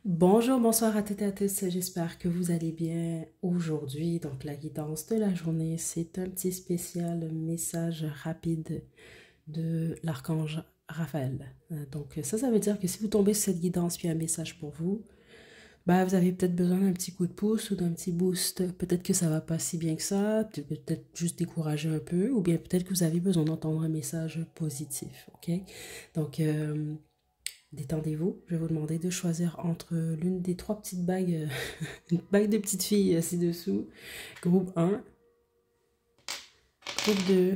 Bonjour, bonsoir à toutes et à tous, j'espère que vous allez bien aujourd'hui. Donc la guidance de la journée, c'est un petit spécial message rapide de l'archange Raphaël. Donc ça veut dire que si vous tombez sur cette guidance puis un message pour vous, bah, vous avez peut-être besoin d'un petit coup de pouce ou d'un petit boost. Peut-être que ça va pas si bien que ça, peut-être juste décourager un peu, ou bien peut-être que vous avez besoin d'entendre un message positif, ok? Donc, détendez-vous. Je vais vous demander de choisir entre l'une des trois petites bagues, une bague de petite fille ci-dessous. Groupe un, groupe 2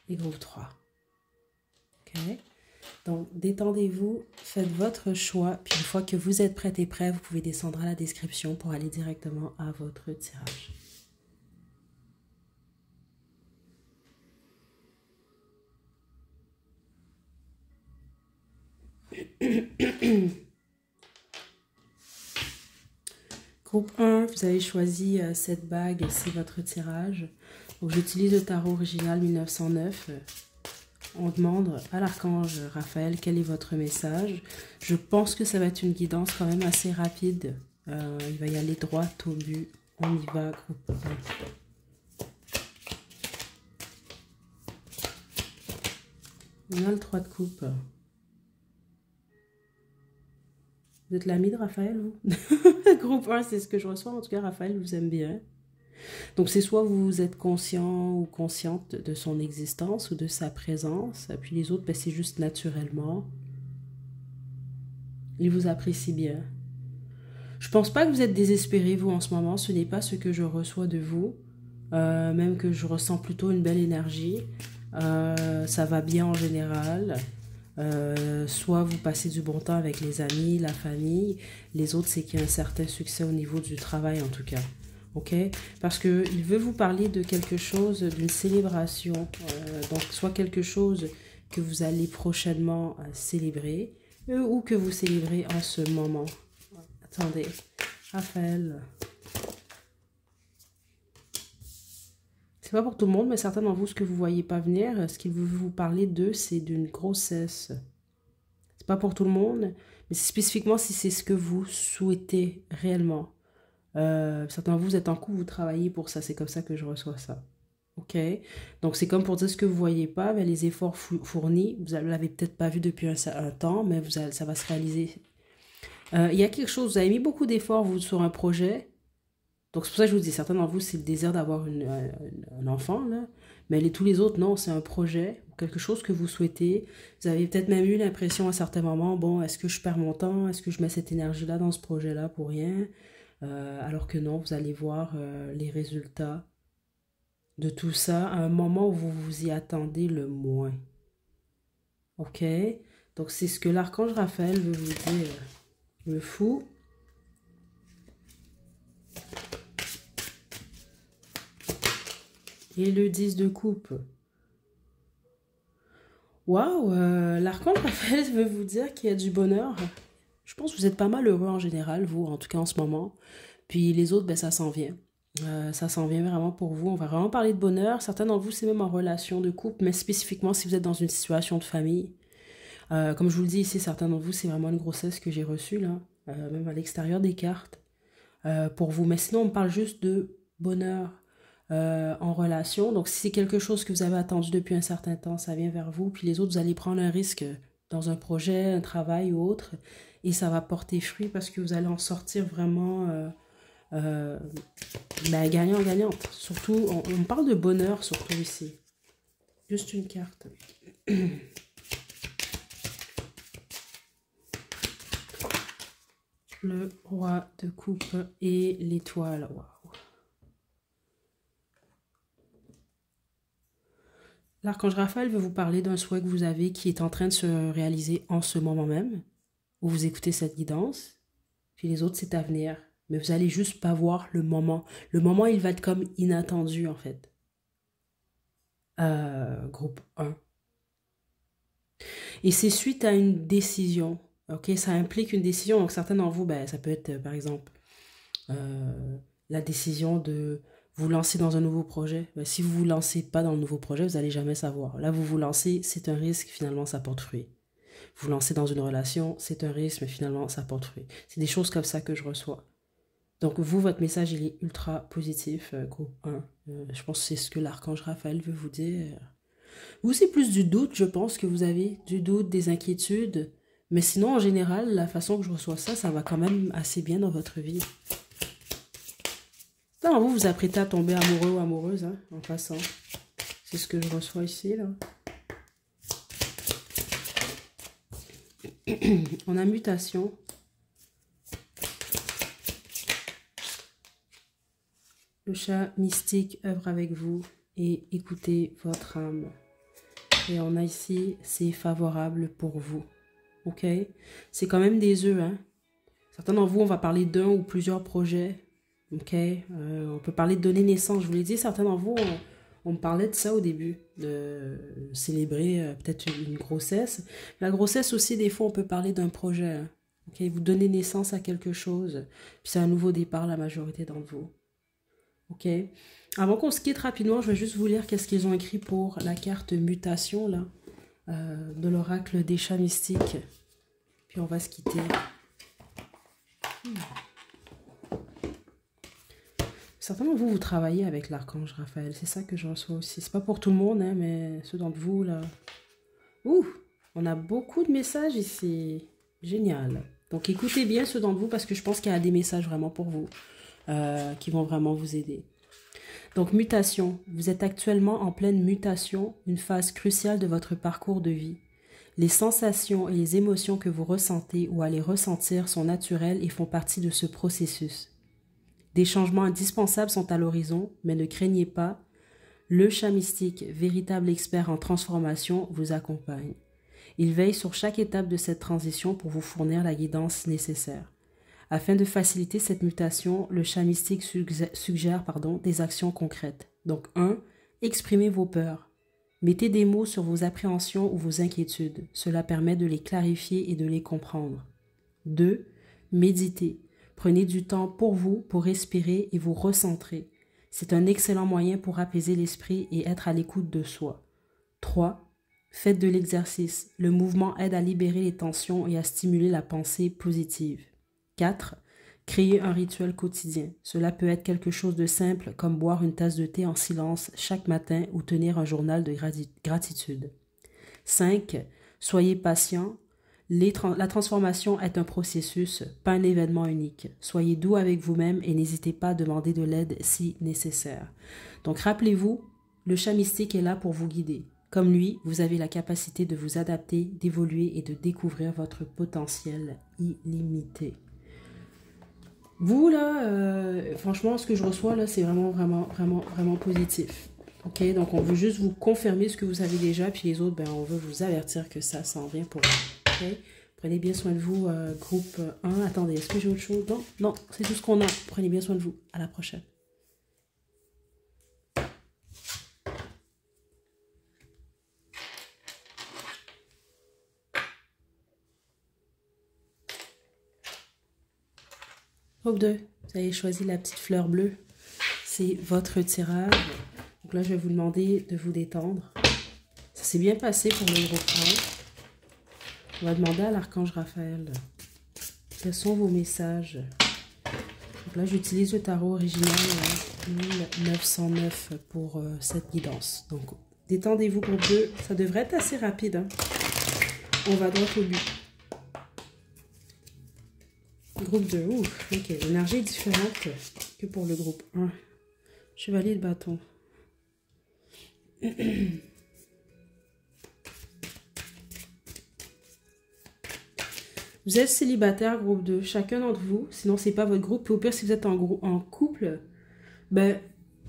et groupe 3. Ok? Donc, détendez-vous, faites votre choix, puis une fois que vous êtes prête et prêt, vous pouvez descendre à la description pour aller directement à votre tirage. Groupe 1, vous avez choisi cette bague, c'est votre tirage. Donc, j'utilise le tarot original 1909. On demande à l'archange Raphaël quel est votre message. Je pense que ça va être une guidance quand même assez rapide. Il va y aller droit au but. On y va, groupe 1. On a le 3 de coupe. Vous êtes l'ami de Raphaël, hein? Groupe 1, c'est ce que je reçois. En tout cas, Raphaël vous aime bien. Donc, c'est soit vous êtes conscient ou consciente de son existence ou de sa présence. Puis les autres, ben, c'est juste naturellement. Il vous apprécie bien. Je pense pas que vous êtes désespéré, vous, en ce moment. Ce n'est pas ce que je reçois de vous. Même que je ressens plutôt une belle énergie. Ça va bien en général. Soit vous passez du bon temps avec les amis, la famille. Les autres, c'est qu'il y a un certain succès au niveau du travail, en tout cas. Ok? Parce qu'il veut vous parler de quelque chose, d'une célébration. Donc, soit quelque chose que vous allez prochainement célébrer ou que vous célébrez en ce moment. Attendez, Raphaël. C'est pas pour tout le monde, mais certains d'entre vous, ce que vous voyez pas venir, ce qu'il veut vous parler d'eux, c'est d'une grossesse. C'est pas pour tout le monde, mais spécifiquement si c'est ce que vous souhaitez réellement. Certains d'entre vous, vous êtes en couple, vous travaillez pour ça, c'est comme ça que je reçois ça. Ok? Donc c'est comme pour dire ce que vous voyez pas, mais les efforts fournis, vous ne l'avez peut-être pas vu depuis un temps, mais ça va se réaliser. Il y a quelque chose, vous avez mis beaucoup d'efforts vous sur un projet. Donc c'est pour ça que je vous dis, certains d'entre vous, c'est le désir d'avoir un enfant, là. Mais tous les autres, non, c'est un projet, quelque chose que vous souhaitez. Vous avez peut-être même eu l'impression à certains moments, bon, est-ce que je perds mon temps? Est-ce que je mets cette énergie-là dans ce projet-là pour rien? Alors que non, vous allez voir les résultats de tout ça à un moment où vous vous y attendez le moins. Ok? Donc c'est ce que l'archange Raphaël veut vous dire. Le fou. Et le 10 de coupe. Waouh, l'archange Raphaël veut vous dire qu'il y a du bonheur. Je pense que vous êtes pas mal heureux en général, vous, en tout cas en ce moment. Puis les autres, ben, ça s'en vient. Ça s'en vient vraiment pour vous. On va vraiment parler de bonheur. Certains d'entre vous, c'est même en relation de couple, mais spécifiquement si vous êtes dans une situation de famille. Comme je vous le dis ici, certains d'entre vous, c'est vraiment une grossesse que j'ai reçue, là, même à l'extérieur des cartes, pour vous. Mais sinon, on me parle juste de bonheur en relation. Donc, si c'est quelque chose que vous avez attendu depuis un certain temps, ça vient vers vous. Puis les autres, vous allez prendre un risque dans un projet, un travail ou autre. Et ça va porter fruit parce que vous allez en sortir vraiment euh, ben, gagnant-gagnante. Surtout, on parle de bonheur surtout ici. Juste une carte. Le roi de coupe et l'étoile. Waouh. L'archange Raphaël veut vous parler d'un souhait que vous avez qui est en train de se réaliser en ce moment même, où vous écoutez cette guidance, puis les autres, c'est à venir. Mais vous allez juste pas voir le moment. Le moment, il va être comme inattendu, en fait. Groupe 1. Et c'est suite à une décision. Ok, ça implique une décision. Donc, certains d'entre vous, ben, ça peut être, par exemple, la décision de vous lancer dans un nouveau projet. Ben, si vous vous lancez pas dans le nouveau projet, vous n'allez jamais savoir. Là, vous vous lancez, c'est un risque, finalement, ça porte fruit. Vous lancez dans une relation, c'est un risque, mais finalement, ça porte fruit. C'est des choses comme ça que je reçois. Donc, vous, votre message, il est ultra positif, groupe 1. Je pense que c'est ce que l'archange Raphaël veut vous dire. Vous, c'est plus du doute, je pense, que vous avez. Du doute, des inquiétudes. Mais sinon, en général, la façon que je reçois ça, ça va quand même assez bien dans votre vie. Non, vous vous apprêtez à tomber amoureux ou amoureuse, hein, en passant. C'est ce que je reçois ici, là. On a mutation. Le chat mystique œuvre avec vous et écoutez votre âme. Et on a ici, c'est favorable pour vous. Ok? C'est quand même des œufs, hein? Certains d'entre vous, on va parler d'un ou plusieurs projets. Ok? On peut parler de donner naissance. Je vous l'ai dit, certains d'entre vous, on me parlait de ça au début, de célébrer peut-être une grossesse. La grossesse aussi, des fois, on peut parler d'un projet. Hein? Ok? Vous donnez naissance à quelque chose. Puis c'est un nouveau départ, la majorité d'entre vous. Ok. Avant qu'on se quitte rapidement, je vais juste vous lire qu'est-ce qu'ils ont écrit pour la carte mutation là, de l'oracle des chats mystiques. Puis on va se quitter. Certainement vous, vous travaillez avec l'archange Raphaël. C'est ça que je reçois aussi. C'est pas pour tout le monde, hein, mais ceux d'entre vous là. Ouh, on a beaucoup de messages ici. Génial. Donc écoutez bien ceux d'entre vous parce que je pense qu'il y a des messages vraiment pour vous. Qui vont vraiment vous aider. Donc, mutation. Vous êtes actuellement en pleine mutation, une phase cruciale de votre parcours de vie. Les sensations et les émotions que vous ressentez ou allez ressentir sont naturelles et font partie de ce processus. Des changements indispensables sont à l'horizon, mais ne craignez pas. Le chat mystique, véritable expert en transformation, vous accompagne. Il veille sur chaque étape de cette transition pour vous fournir la guidance nécessaire. Afin de faciliter cette mutation, le chat mystique suggère des actions concrètes. Donc 1. Exprimez vos peurs. Mettez des mots sur vos appréhensions ou vos inquiétudes. Cela permet de les clarifier et de les comprendre. 2. Méditez. Prenez du temps pour vous, pour respirer et vous recentrer. C'est un excellent moyen pour apaiser l'esprit et être à l'écoute de soi. 3. Faites de l'exercice. Le mouvement aide à libérer les tensions et à stimuler la pensée positive. 4. Créer un rituel quotidien. Cela peut être quelque chose de simple comme boire une tasse de thé en silence chaque matin ou tenir un journal de gratitude. 5. Soyez patient. La transformation est un processus, pas un événement unique. Soyez doux avec vous-même et n'hésitez pas à demander de l'aide si nécessaire. Donc rappelez-vous, le chat mystique est là pour vous guider. Comme lui, vous avez la capacité de vous adapter, d'évoluer et de découvrir votre potentiel illimité. Vous, là, franchement, ce que je reçois, là, c'est vraiment positif. Ok, donc on veut juste vous confirmer ce que vous savez déjà, puis les autres, ben, on veut vous avertir que ça s'en vient pour vous. Ok, prenez bien soin de vous, groupe 1. Attendez, est-ce que j'ai autre chose? Non, non, c'est tout ce qu'on a. Prenez bien soin de vous. À la prochaine. Groupe 2, vous avez choisi la petite fleur bleue. C'est votre tirage. Donc là, je vais vous demander de vous détendre. Ça s'est bien passé pour le groupe 1. On va demander à l'archange Raphaël. Quels sont vos messages? Donc là, j'utilise le tarot original 1909 pour cette guidance. Donc, détendez-vous groupe 2. Ça devrait être assez rapide. Hein? On va droit au but. Groupe 2, ouf, ok, l'énergie est différente que pour le groupe 1. Chevalier de bâton. Vous êtes célibataire, groupe 2, chacun d'entre vous, sinon c'est pas votre groupe. Puis au pire, si vous êtes en couple, ben,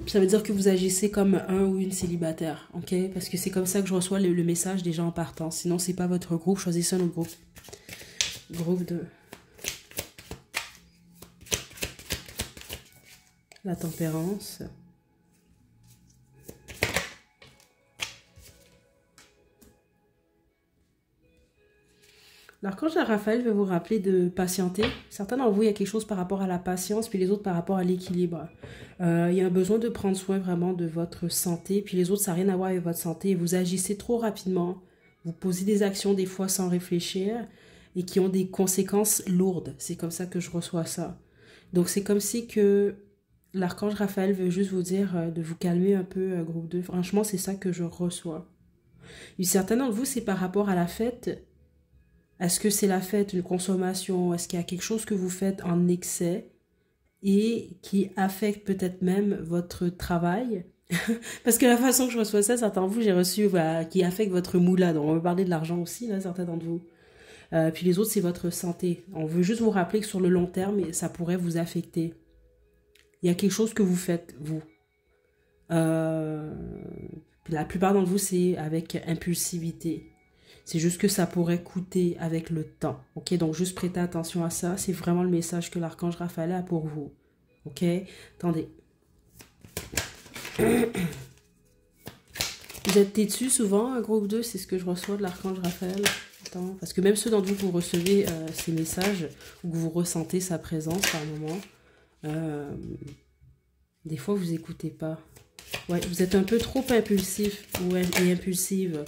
ça veut dire que vous agissez comme un ou une célibataire, ok? Parce que c'est comme ça que je reçois le message des gens en partant. Sinon, c'est pas votre groupe, choisissez un autre groupe. Groupe 2. La tempérance. L'archange Raphaël veut vous rappeler de patienter. Certains d'entre vous, il y a quelque chose par rapport à la patience, puis les autres par rapport à l'équilibre. Il y a un besoin de prendre soin vraiment de votre santé, puis les autres, ça n'a rien à voir avec votre santé. Vous agissez trop rapidement, Vous posez des actions des fois sans réfléchir et qui ont des conséquences lourdes. C'est comme ça que je reçois ça. Donc c'est comme si que l'archange Raphaël veut juste vous dire de vous calmer un peu, groupe 2. Franchement, c'est ça que je reçois. Et certains d'entre vous, c'est par rapport à la fête. Est-ce que c'est la fête, une consommation? Est-ce qu'il y a quelque chose que vous faites en excès et qui affecte peut-être même votre travail? Parce que la façon que je reçois ça, certains d'entre vous, j'ai reçu qui affecte votre moula. Donc on va parler de l'argent aussi, là, certains d'entre vous. Puis les autres, c'est votre santé. On veut juste vous rappeler que sur le long terme, ça pourrait vous affecter. Il y a quelque chose que vous faites, vous. Puis la plupart d'entre vous, c'est avec impulsivité. C'est juste que ça pourrait coûter avec le temps. Ok, donc juste prêtez attention à ça. C'est vraiment le message que l'archange Raphaël a pour vous. Ok, attendez. Vous êtes têtu souvent, groupe 2, c'est ce que je reçois de l'archange Raphaël. Attends, parce que même ceux d'entre vous que vous recevez ces messages, ou que vous ressentez sa présence par moment, des fois vous écoutez pas. Ouais, vous êtes un peu trop impulsif et impulsive,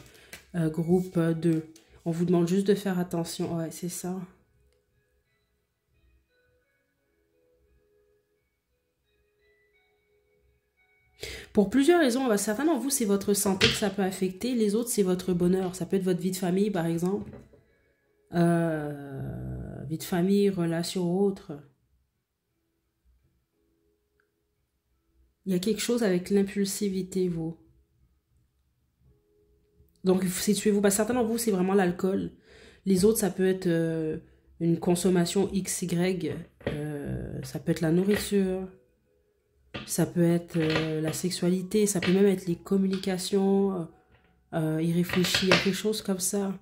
groupe 2. On vous demande juste de faire attention. Ouais, c'est ça. Pour plusieurs raisons, certains d'entre vous, c'est votre santé que ça peut affecter. Les autres, c'est votre bonheur. Ça peut être votre vie de famille, par exemple. Vie de famille, relations autres. Il y a quelque chose avec l'impulsivité, vous. Donc, situez-vous. Certains d'entre vous, c'est vraiment l'alcool. Les autres, ça peut être une consommation XY. Ça peut être la nourriture. Ça peut être la sexualité. Ça peut même être les communications irréfléchies. Il y a quelque chose comme ça.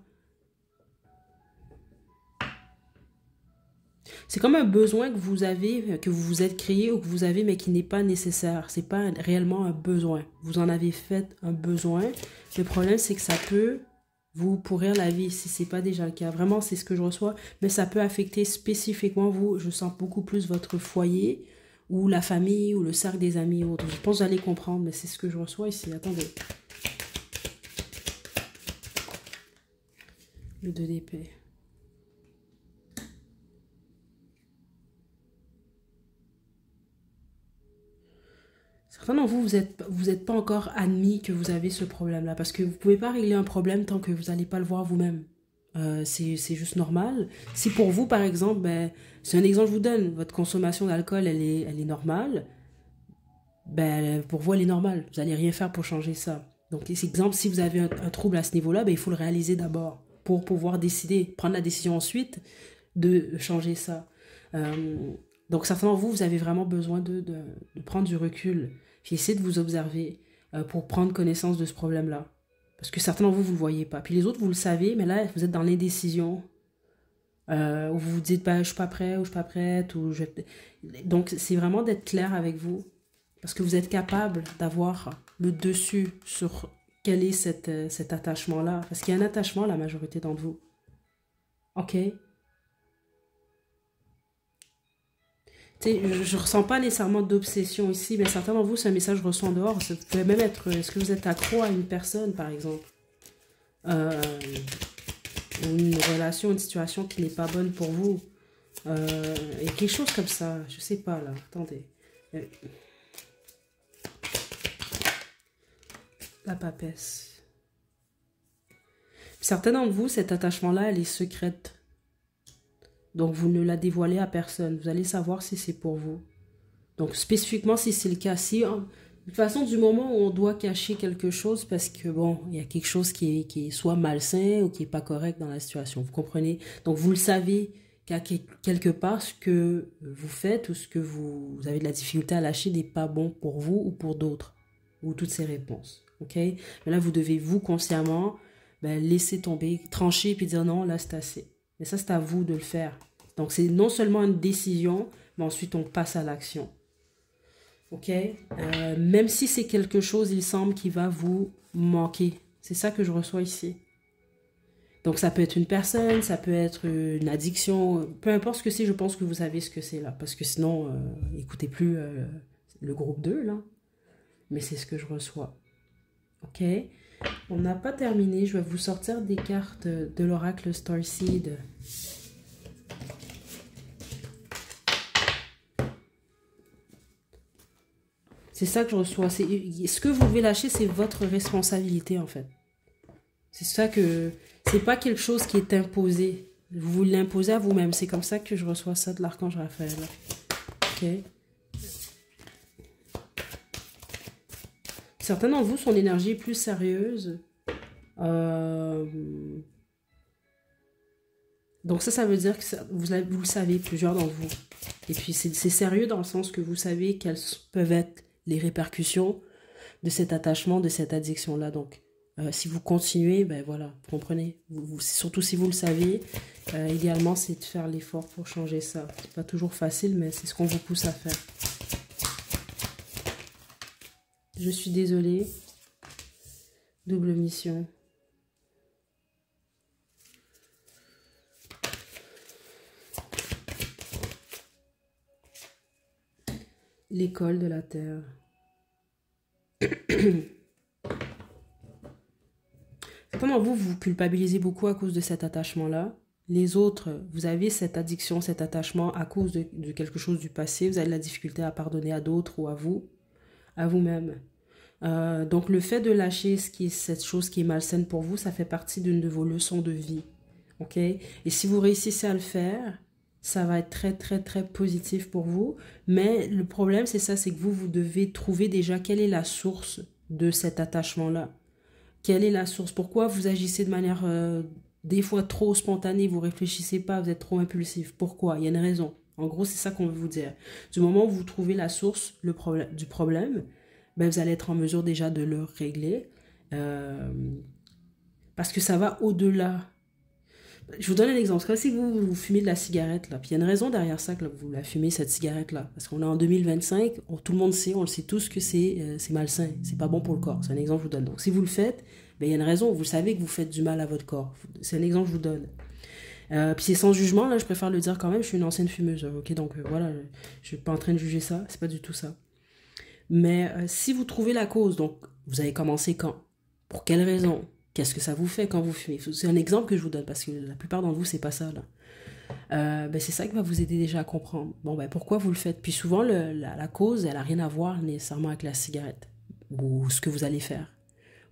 C'est comme un besoin que vous avez, que vous vous êtes créé ou que vous avez, mais qui n'est pas nécessaire. C'est pas réellement un besoin. Vous en avez fait un besoin. Le problème, c'est que ça peut vous pourrir la vie si c'est pas déjà le cas. Vraiment, c'est ce que je reçois. Mais ça peut affecter spécifiquement vous. Je sens beaucoup plus votre foyer ou la famille ou le cercle des amis ou autres. Je pense que vous allez comprendre, mais c'est ce que je reçois ici. Attendez. Le 2 d'épée. Certains d'entre vous, vous êtes pas encore admis que vous avez ce problème-là. Parce que vous pouvez pas régler un problème tant que vous n'allez pas le voir vous-même. C'est juste normal. Si pour vous, par exemple, ben, c'est un exemple que je vous donne, votre consommation d'alcool, elle est normale, ben, pour vous, elle est normale. Vous n'allez rien faire pour changer ça. Donc, exemple, si vous avez un trouble à ce niveau-là, ben, il faut le réaliser d'abord pour pouvoir décider, prendre la décision ensuite de changer ça. Donc, certains d'entre vous, vous avez vraiment besoin de prendre du recul. Puis essayez de vous observer pour prendre connaissance de ce problème-là. Parce que certains d'entre vous, vous ne le voyez pas. Puis les autres, vous le savez, mais là, vous êtes dans l'indécision. Où vous vous dites, bah, je ne suis pas prêt, ou je ne suis pas prête. Donc, c'est vraiment d'être clair avec vous. Parce que vous êtes capable d'avoir le dessus sur quel est cet attachement-là. Parce qu'il y a un attachement, la majorité d'entre vous. OK? Je ne ressens pas nécessairement d'obsession ici, mais certains d'entre vous, c'est un message reçu en dehors. Ça peut même être, est-ce que vous êtes accro à une personne, par exemple? Une relation, une situation qui n'est pas bonne pour vous. Et quelque chose comme ça, je sais pas, là. Attendez. La papesse. Certains d'entre vous, cet attachement-là, elle est secrète. Donc, vous ne la dévoilez à personne. Vous allez savoir si c'est pour vous. Donc, spécifiquement, si c'est le cas, si... De toute façon, du moment où on doit cacher quelque chose, parce que, bon, il y a quelque chose qui est soit malsain ou qui n'est pas correct dans la situation. Vous comprenez? Donc, vous le savez qu'à quelque part, ce que vous faites ou ce que vous avez de la difficulté à lâcher n'est pas bon pour vous ou pour d'autres. Ou toutes ces réponses. OK? Mais là, vous devez, vous, consciemment, laisser tomber, trancher, puis dire non, là, c'est assez. Mais ça, c'est à vous de le faire. Donc, c'est non seulement une décision, mais ensuite, on passe à l'action. OK? Même si c'est quelque chose, il semble, qui va vous manquer. C'est ça que je reçois ici. Donc, ça peut être une personne, ça peut être une addiction. Peu importe ce que c'est, je pense que vous savez ce que c'est là. Parce que sinon, écoutez plus le groupe 2, là. Mais c'est ce que je reçois. OK? On n'a pas terminé. Je vais vous sortir des cartes de l'oracle Starseed. C'est ça que je reçois. Ce que vous devez lâcher, c'est votre responsabilité, en fait. C'est ça que... C'est pas quelque chose qui est imposé. Vous l'imposez à vous-même. C'est comme ça que je reçois ça de l'archange Raphaël. Ok. Certains d'entre vous, son énergie est plus sérieuse. Donc ça veut dire que vous le savez, plusieurs d'entre vous. Et puis c'est sérieux dans le sens que vous savez quelles peuvent être les répercussions de cet attachement, de cette addiction-là. Donc si vous continuez, ben voilà, vous comprenez. Surtout si vous le savez, idéalement c'est de faire l'effort pour changer ça. C'est pas toujours facile, mais c'est ce qu'on vous pousse à faire. Je suis désolée. Double mission. L'école de la terre. Comment vous vous culpabilisez beaucoup à cause de cet attachement-là. Les autres, vous avez cette addiction, cet attachement à cause de quelque chose du passé. Vous avez de la difficulté à pardonner à d'autres ou à vous-même. Donc le fait de lâcher cette chose qui est malsaine pour vous, ça fait partie d'une de vos leçons de vie. Ok? Et si vous réussissez à le faire, ça va être très, très, très positif pour vous. Mais le problème, c'est ça, c'est que vous devez trouver déjà quelle est la source de cet attachement-là. Quelle est la source? Pourquoi vous agissez de manière des fois trop spontanée, vous réfléchissez pas, vous êtes trop impulsif? Pourquoi? Il y a une raison. En gros, c'est ça qu'on veut vous dire. Du moment où vous trouvez la source du problème, ben, vous allez être en mesure déjà de le régler. Parce que ça va au-delà. Je vous donne un exemple. Comme si vous fumez de la cigarette, là. Puis il y a une raison derrière ça que vous la fumez, cette cigarette-là. Parce qu'on est en 2025, tout le monde sait, on le sait tous que c'est malsain. C'est pas bon pour le corps. C'est un exemple que je vous donne. Donc si vous le faites, ben, il y a une raison. Vous savez que vous faites du mal à votre corps. C'est un exemple que je vous donne. Puis c'est sans jugement, là, je préfère le dire quand même. Je suis une ancienne fumeuse. Ok, donc voilà, je suis pas en train de juger ça. C'est pas du tout ça. Mais si vous trouvez la cause, donc vous avez commencé quand? Pour quelle raison? Qu'est-ce que ça vous fait quand vous fumez? C'est un exemple que je vous donne parce que la plupart d'entre vous, c'est pas ça, là. Ben, c'est ça qui va vous aider déjà à comprendre. Bon, ben, pourquoi vous le faites? Puis souvent, la cause, elle n'a rien à voir nécessairement avec la cigarette ou ce que vous allez faire.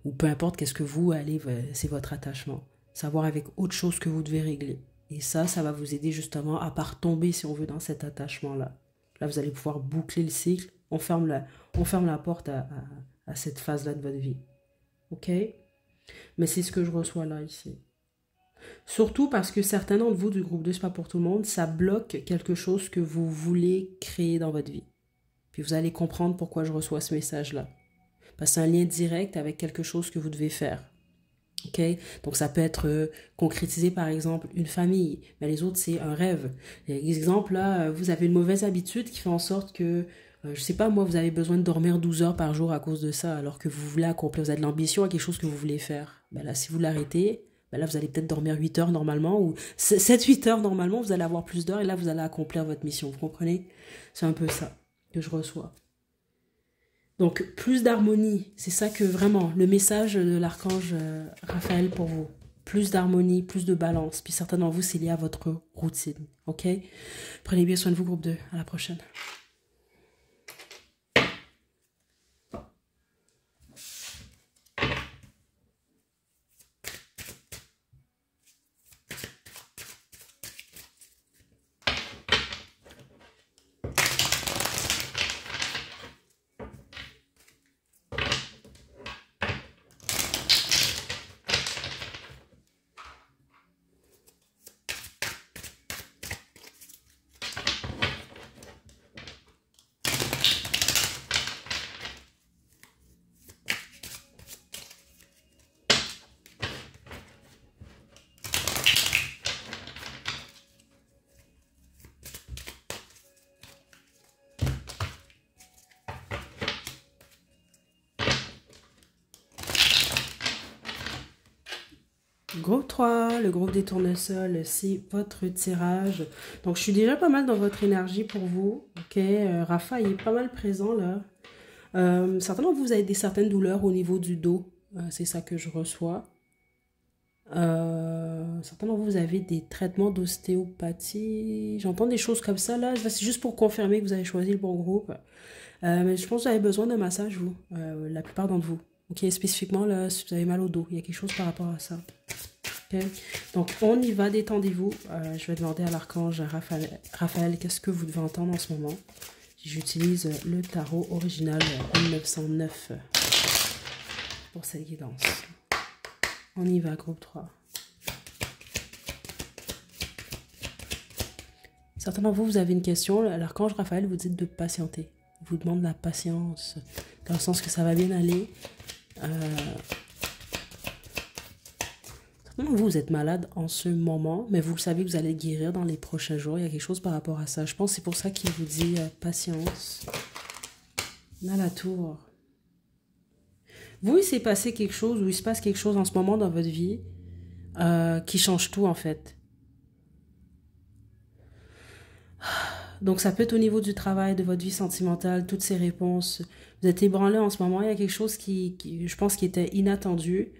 Ou peu importe qu'est-ce que vous allez, c'est votre attachement. Savoir avec autre chose que vous devez régler. Et ça va vous aider justement à pas retomber, si on veut, dans cet attachement-là. Là, vous allez pouvoir boucler le cycle. On ferme la porte à cette phase-là de votre vie. OK? Mais c'est ce que je reçois là, ici. Surtout parce que certains d'entre vous du groupe 2, c'est pas pour tout le monde, ça bloque quelque chose que vous voulez créer dans votre vie. Puis vous allez comprendre pourquoi je reçois ce message-là. Parce que c'est un lien direct avec quelque chose que vous devez faire. Ok? Donc ça peut être concrétiser par exemple une famille, mais les autres c'est un rêve. Exemple là, vous avez une mauvaise habitude qui fait en sorte que, je sais pas moi, vous avez besoin de dormir 12 heures par jour à cause de ça, alors que vous voulez accomplir, vous avez de l'ambition à quelque chose que vous voulez faire. Ben là, si vous l'arrêtez, ben là vous allez peut-être dormir 8 heures normalement, ou 7-8 heures normalement, vous allez avoir plus d'heures, et là vous allez accomplir votre mission, vous comprenez? C'est un peu ça que je reçois. Donc, plus d'harmonie, c'est ça que vraiment, le message de l'archange Raphaël pour vous. Plus d'harmonie, plus de balance. Puis certains d'entre vous, c'est lié à votre routine. Ok? Prenez bien soin de vous, groupe 2. À la prochaine. Groupe 3, le groupe des tournesols, c'est votre tirage. Donc, je suis déjà pas mal dans votre énergie pour vous. Ok, Rafa, il est pas mal présent là. Certains d'entre vous, vous avez certaines douleurs au niveau du dos. C'est ça que je reçois. Certains d'entre vous, vous avez des traitements d'ostéopathie. J'entends des choses comme ça là. C'est juste pour confirmer que vous avez choisi le bon groupe. Mais je pense que vous avez besoin d'un massage, vous, la plupart d'entre vous. Ok, spécifiquement là, si vous avez mal au dos, il y a quelque chose par rapport à ça. Ok, donc on y va, détendez-vous. Je vais demander à l'archange Raphaël, Raphaël, qu'est-ce que vous devez entendre en ce moment? J'utilise le tarot original 1909 pour cette guidance. On y va, groupe 3. Certains d'entre vous, vous avez une question. L'archange Raphaël vous dit de patienter. Il vous demande de la patience, dans le sens que ça va bien aller. Certains d'entre vous, vous êtes malade en ce moment, mais vous savez que vous allez guérir dans les prochains jours. Il y a quelque chose par rapport à ça. Je pense que c'est pour ça qu'il vous dit patience. On a la tour. Vous, il s'est passé quelque chose, ou il se passe quelque chose en ce moment dans votre vie qui change tout, en fait. Donc, ça peut être au niveau du travail, de votre vie sentimentale, toutes ces réponses. Vous êtes ébranlé en ce moment. Il y a quelque chose je pense, qui était inattendu,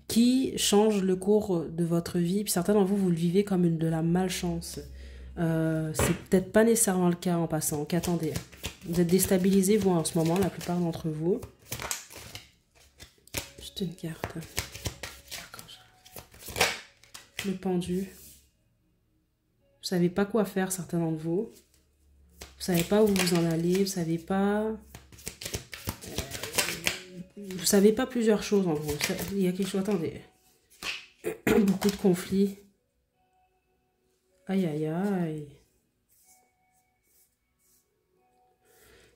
qui change le cours de votre vie. Puis certains d'entre vous, vous le vivez comme de la malchance. C'est peut-être pas nécessairement le cas en passant. Qu'attendez. Vous êtes déstabilisé, vous, en ce moment, la plupart d'entre vous. Juste une carte. Le pendu. Vous savez pas quoi faire, certains d'entre vous. Vous savez pas où vous en allez. Vous savez pas... Vous savez pas plusieurs choses, en gros. Il y a quelque chose... Attendez. Beaucoup de conflits. Aïe, aïe, aïe.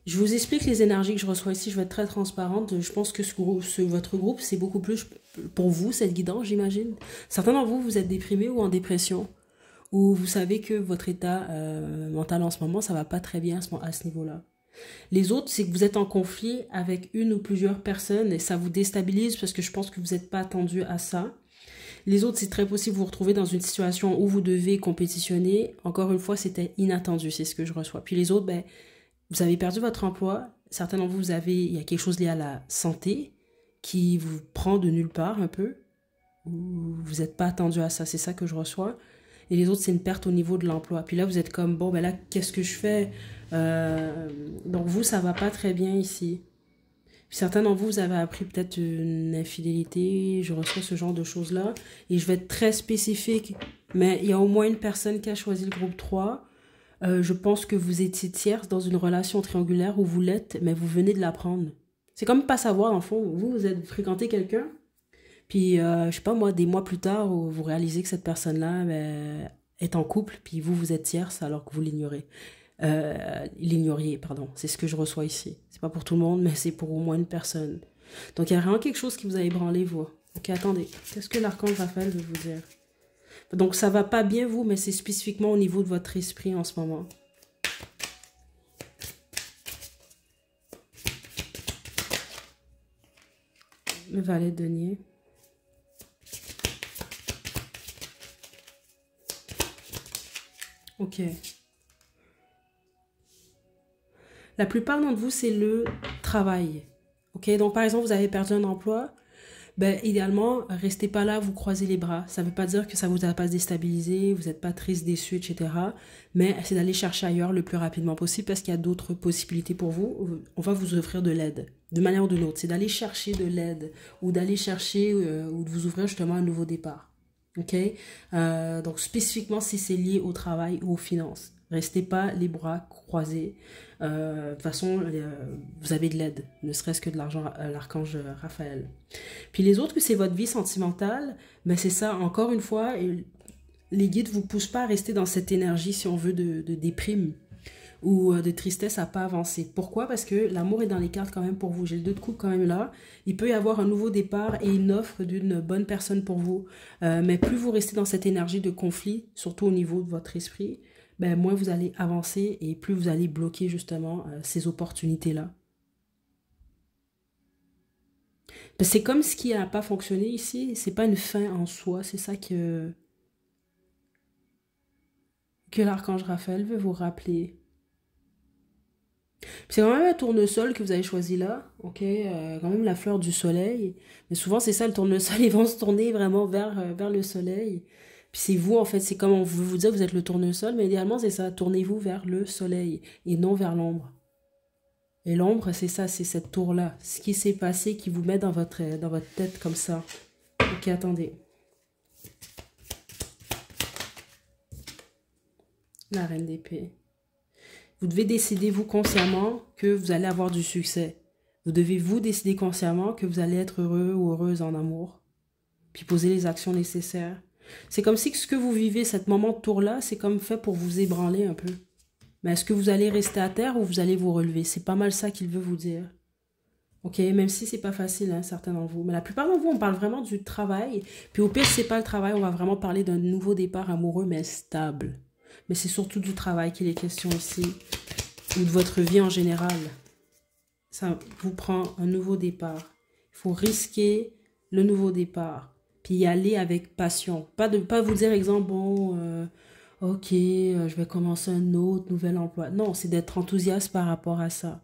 Je vous explique les énergies que je reçois ici. Je vais être très transparente. Je pense que votre groupe, c'est beaucoup plus pour vous, cette guidance, j'imagine. Certains d'entre vous, vous êtes déprimés ou en dépression. Ou vous savez que votre état mental en ce moment, ça va pas très bien à ce niveau-là. Les autres, c'est que vous êtes en conflit avec une ou plusieurs personnes et ça vous déstabilise parce que je pense que vous n'êtes pas attendu à ça. Les autres, c'est très possible de vous retrouver dans une situation où vous devez compétitionner. Encore une fois, c'était inattendu, c'est ce que je reçois. Puis les autres, ben, vous avez perdu votre emploi. Certains d'entre vous, il y a quelque chose lié à la santé qui vous prend de nulle part un peu. Vous n'êtes pas attendu à ça, c'est ça que je reçois. Et les autres, c'est une perte au niveau de l'emploi. Puis là, vous êtes comme, bon, ben là, qu'est-ce que je fais? Donc vous, ça va pas très bien ici. Puis certains d'entre vous, vous avez appris peut-être une infidélité, je reçois ce genre de choses-là. Et je vais être très spécifique, mais il y a au moins une personne qui a choisi le groupe 3. Je pense que vous étiez tierce dans une relation triangulaire où vous l'êtes, mais vous venez de l'apprendre. C'est comme pas savoir, en fond. Vous êtes fréquenté quelqu'un, puis je sais pas moi, des mois plus tard, vous réalisez que cette personne-là ben, est en couple, puis vous êtes tierce alors que vous l'ignorez. L'ignoriez, pardon. C'est ce que je reçois ici. C'est pas pour tout le monde, mais c'est pour au moins une personne. Donc il y a vraiment quelque chose qui vous a ébranlé, vous. Ok, attendez. Qu'est-ce que l'archange Raphaël veut vous dire? Donc ça va pas bien, vous, mais c'est spécifiquement au niveau de votre esprit en ce moment. Le valet de denier. Ok. La plupart d'entre vous, c'est le travail. Ok, donc par exemple, vous avez perdu un emploi. Ben, idéalement, restez pas là, vous croisez les bras. Ça veut pas dire que ça vous a pas déstabilisé, vous n'êtes pas triste, déçu, etc. Mais c'est d'aller chercher ailleurs le plus rapidement possible parce qu'il y a d'autres possibilités pour vous. On va vous offrir de l'aide, de manière ou d'une autre. C'est d'aller chercher de l'aide ou d'aller chercher ou de vous ouvrir justement un nouveau départ. Ok, donc spécifiquement si c'est lié au travail ou aux finances. Restez pas les bras croisés. De toute façon, vous avez de l'aide, ne serait-ce que de l'argent, l'archange Raphaël. Puis les autres, c'est votre vie sentimentale, ben c'est ça, encore une fois, les guides vous poussent pas à rester dans cette énergie, si on veut, de déprime ou de tristesse à pas avancer. Pourquoi? Parce que l'amour est dans les cartes quand même pour vous. J'ai le 2 de coupe quand même là. Il peut y avoir un nouveau départ et une offre d'une bonne personne pour vous. Mais plus vous restez dans cette énergie de conflit, surtout au niveau de votre esprit, ben moins vous allez avancer et plus vous allez bloquer justement ces opportunités-là. C'est comme ce qui n'a pas fonctionné ici, c'est pas une fin en soi, c'est ça que l'archange Raphaël veut vous rappeler. C'est quand même un tournesol que vous avez choisi là, ok? Quand même la fleur du soleil. Mais souvent, c'est ça, le tournesol, ils vont se tourner vraiment vers le soleil. Puis c'est vous, en fait, c'est comme on veut vous dire, vous êtes le tournesol, mais idéalement, c'est ça, tournez-vous vers le soleil et non vers l'ombre. Et l'ombre, c'est ça, c'est cette tour-là. Ce qui s'est passé qui vous met dans votre tête comme ça. Ok, attendez. La reine d'épée. Vous devez décider, vous, consciemment, que vous allez avoir du succès. Vous devez, vous, décider consciemment que vous allez être heureux ou heureuse en amour. Puis poser les actions nécessaires. C'est comme si ce que vous vivez, cet moment de tour-là, c'est comme fait pour vous ébranler un peu. Mais est-ce que vous allez rester à terre ou vous allez vous relever? C'est pas mal ça qu'il veut vous dire. Ok, même si c'est pas facile, hein, certains d'entre vous. Mais la plupart d'entre vous, on parle vraiment du travail. Puis au pire, si c'est pas le travail, on va vraiment parler d'un nouveau départ amoureux, mais stable. Mais c'est surtout du travail qu'il est question ici. Ou de votre vie en général. Ça vous prend un nouveau départ. Il faut risquer le nouveau départ. Puis y aller avec passion. Pas vous dire, exemple, bon, ok, je vais commencer un autre nouvel emploi. Non, c'est d'être enthousiaste par rapport à ça.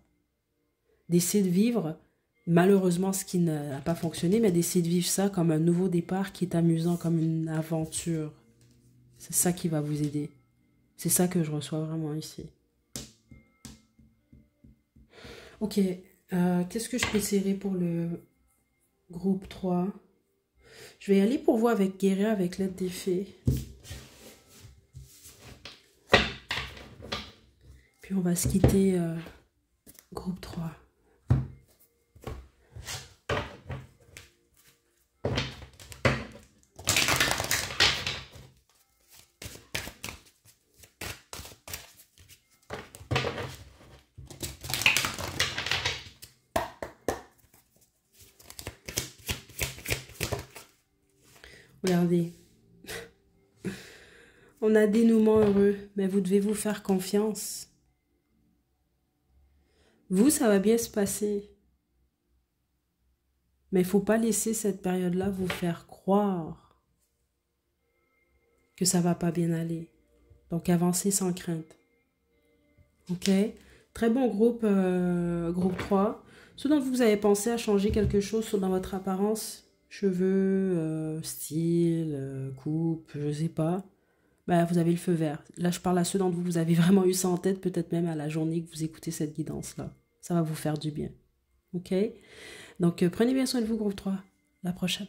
D'essayer de vivre, malheureusement, ce qui n'a pas fonctionné, mais d'essayer de vivre ça comme un nouveau départ qui est amusant, comme une aventure. C'est ça qui va vous aider. C'est ça que je reçois vraiment ici. Ok, qu'est-ce que je peux tirer pour le groupe 3? Je vais y aller pour vous avec guérir avec l'aide des fées. Puis on va se quitter groupe 3. Regardez. On a dénouement heureux, mais vous devez vous faire confiance. Vous, ça va bien se passer. Mais il ne faut pas laisser cette période-là vous faire croire que ça va pas bien aller. Donc avancez sans crainte. Ok? Très bon groupe, groupe 3. Ceux dont vous avez pensé à changer quelque chose dans votre apparence, cheveux, style, coupe, je sais pas, bah, vous avez le feu vert. Là, je parle à ceux d'entre vous, vous avez vraiment eu ça en tête, peut-être même à la journée que vous écoutez cette guidance-là. Ça va vous faire du bien. Ok? Donc, prenez bien soin de vous, groupe 3. La prochaine.